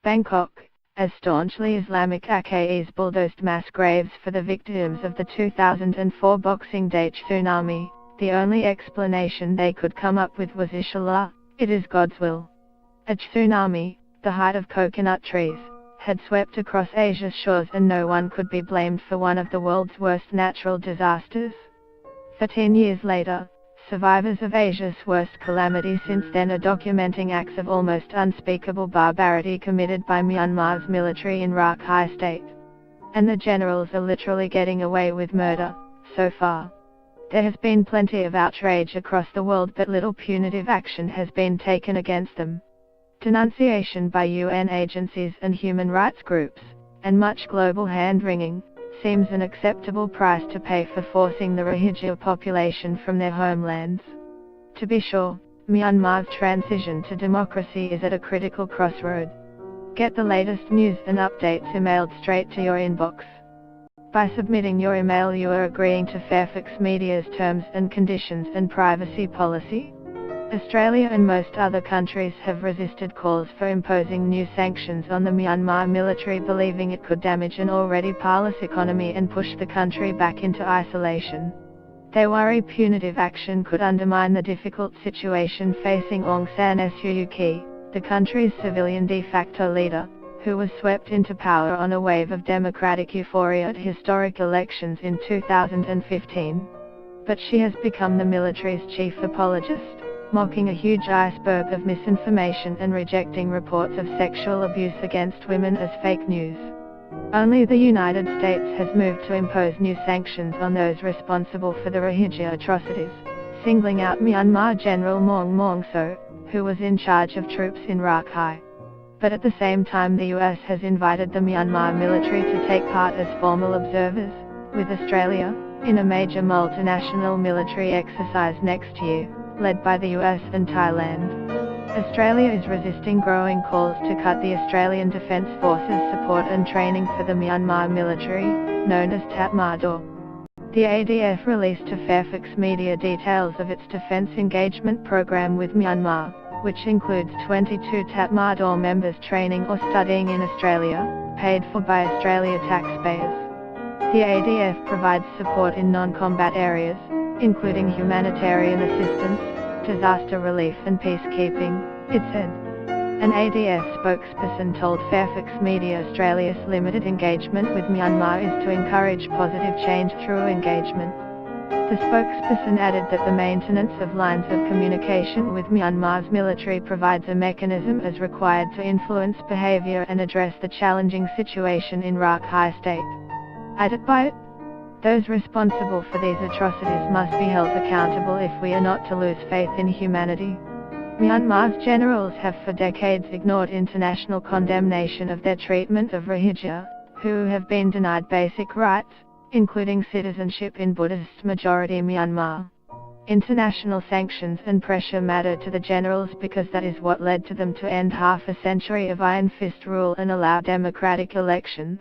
Bangkok, as staunchly Islamic AKEs bulldozed mass graves for the victims of the 2004 Boxing Day tsunami, the only explanation they could come up with was Inshallah, it is God's will. A tsunami, the height of coconut trees, had swept across Asia's shores, and no one could be blamed for one of the world's worst natural disasters. 13 years later, survivors of Asia's worst calamity since then are documenting acts of almost unspeakable barbarity committed by Myanmar's military in Rakhine State. And the generals are literally getting away with murder, so far. There has been plenty of outrage across the world, but little punitive action has been taken against them. Denunciation by UN agencies and human rights groups, and much global hand-wringing, seems an acceptable price to pay for forcing the Rohingya population from their homelands. To be sure, Myanmar's transition to democracy is at a critical crossroad. Get the latest news and updates emailed straight to your inbox. By submitting your email, you are agreeing to Fairfax Media's terms and conditions and privacy policy. Australia and most other countries have resisted calls for imposing new sanctions on the Myanmar military, believing it could damage an already powerless economy and push the country back into isolation. They worry punitive action could undermine the difficult situation facing Aung San Suu Kyi, the country's civilian de facto leader, who was swept into power on a wave of democratic euphoria at historic elections in 2015. But she has become the military's chief apologist, mocking a huge iceberg of misinformation and rejecting reports of sexual abuse against women as fake news. Only the United States has moved to impose new sanctions on those responsible for the Rohingya atrocities, singling out Myanmar General Maung Maung So, who was in charge of troops in Rakhine. But at the same time, the US has invited the Myanmar military to take part as formal observers, with Australia, in a major multinational military exercise next year, led by the US and Thailand. Australia is resisting growing calls to cut the Australian Defence Forces support and training for the Myanmar military, known as Tatmadaw. The ADF released to Fairfax Media details of its defence engagement program with Myanmar, which includes 22 Tatmadaw members training or studying in Australia, paid for by Australia taxpayers. The ADF provides support in non-combat areas, including humanitarian assistance, disaster relief and peacekeeping, it said. An ADF spokesperson told Fairfax Media Australia's limited engagement with Myanmar is to encourage positive change through engagement. The spokesperson added that the maintenance of lines of communication with Myanmar's military provides a mechanism as required to influence behaviour and address the challenging situation in Rakhine State. Added by it, those responsible for these atrocities must be held accountable if we are not to lose faith in humanity. Myanmar's generals have for decades ignored international condemnation of their treatment of Rohingya, who have been denied basic rights, including citizenship in Buddhist-majority Myanmar. International sanctions and pressure matter to the generals because that is what led to them to end half a century of iron fist rule and allow democratic elections.